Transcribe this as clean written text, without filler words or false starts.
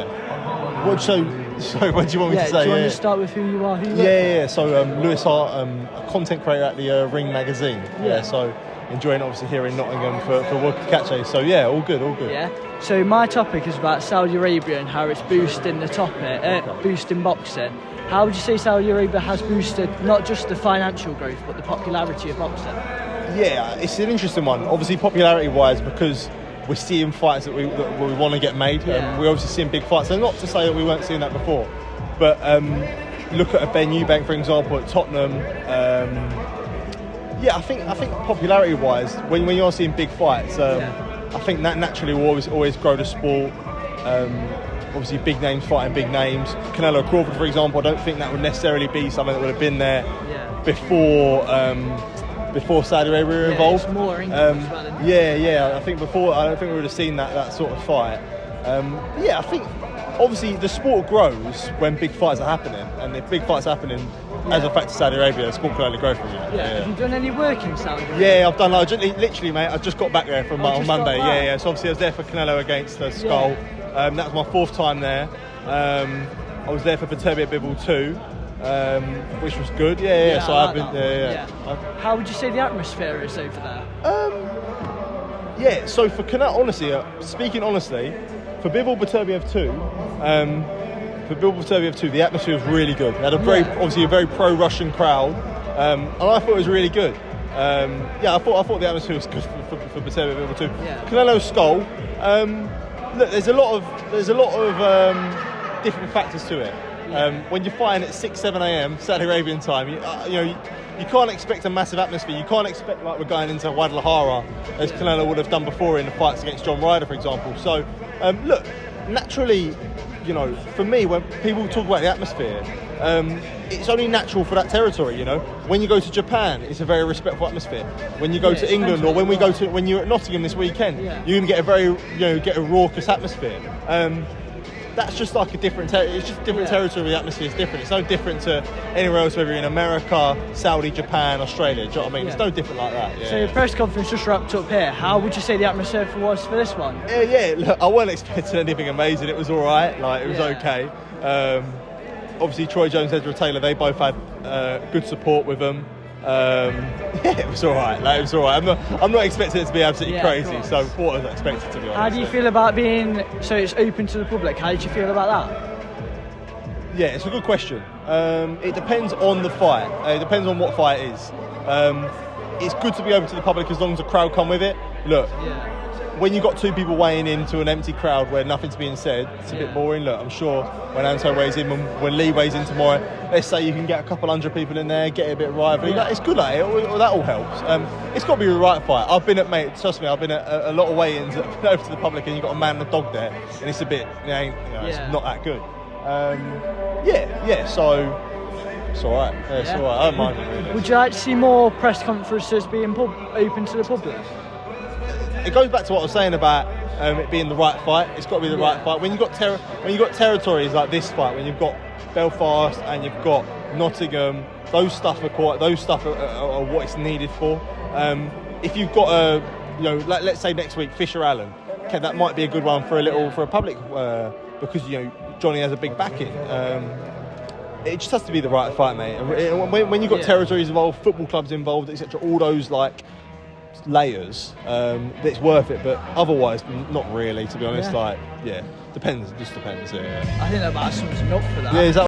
What? So what do you want me to say? Do you want to start with who you are? So Lewis Hart, a content creator at the Ring magazine. So enjoying obviously here in Nottingham for World Cache. So all good. Yeah. So my topic is about Saudi Arabia and how it's boosting boosting boxing. How would you say Saudi Arabia has boosted not just the financial growth but the popularity of boxing? Yeah, it's an interesting one. Obviously, popularity-wise, because we're seeing fights that we want to get made. We're obviously seeing big fights. So not to say that we weren't seeing that before, but look at a Ben Eubank, for example, at Tottenham. I think popularity-wise, when you're seeing big fights, I think that naturally will always grow the sport. Obviously, big names fighting big names. Canelo Crawford, for example, I don't think that would necessarily be something that would have been there before Saudi Arabia were involved. It's more England as well, isn't it? I think before, I don't think we would have seen that sort of fight. I think obviously the sport grows when big fights are happening, and if big fights are happening as a fact to Saudi Arabia, the sport can only grow from that. Have you done any work in Saudi Arabia? Yeah, I've done. Literally, mate, I just got back there on Monday. So obviously I was there for Canelo against Skull. That was my 4th time there. I was there for Beterbiev Bivol too, which was good. So I've been. How would you say the atmosphere is over there? So for Canelo, honestly, speaking honestly, for Bivol Beterbiev 2, the atmosphere was really good. They had obviously a very pro-Russian crowd, and I thought it was really good. I thought the atmosphere was good for Beterbiev Bivol 2. Canelo Skull. Look, there's a lot of different factors to it. When you're fighting at 6-7 a.m. Saudi Arabian time, you can't expect a massive atmosphere. You can't expect like we're going into Guadalajara as Canelo would have done before in the fights against John Ryder, for example. So, look, naturally, for me, when people talk about the atmosphere, it's only natural for that territory. When you go to Japan, it's a very respectful atmosphere. When you go to England, or when you're at Nottingham this weekend, you're going to get get a raucous atmosphere. That's just like a different territory. It's just a different territory. The atmosphere is different. It's no different to anywhere else, whether you're in America, Saudi, Japan, Australia. Do you know what I mean? It's no different like that. So the press conference just wrapped up here. How would you say the atmosphere was for this one? Look, I wasn't expecting anything amazing. It was all right. It was okay. Obviously, Troy Jones, Ezra Taylor, they both had good support with them. It was all right. It was all right. I'm not expecting it to be absolutely crazy. So what was I expected, to be honest? How do you feel about being so it's open to the public? How did you feel about that? Yeah, it's a good question. It depends on the fight. It depends on what fight it is. It's good to be open to the public as long as the crowd come with it. Look. When you've got 2 people weighing into an empty crowd where nothing's being said, it's a bit boring. Look, I'm sure when Anto weighs in, when Lee weighs in tomorrow, let's say you can get a couple hundred people in there, get it a bit rivalry. It's good, that all helps. It's got to be the right fight. I've been at a lot of weigh-ins over to the public, and you've got a man and a dog there, and it's a bit, it's not that good. So it's all right. It's all right. I don't mind it really. Would you like to see more press conferences being open to the public? It goes back to what I was saying about it being the right fight. It's got to be the right fight. When you've got territories like this fight, when you've got Belfast and you've got Nottingham, those stuff are what it's needed for. If you've got let's say next week Fisher Allen, okay, that might be a good one for a public because Johnny has a big backing. It just has to be the right fight, mate. And when you've got territories involved, football clubs involved, etc., all those layers, it's worth it, but otherwise not really, to be honest. Depends. It just depends. I think that might sums him up for that. Is that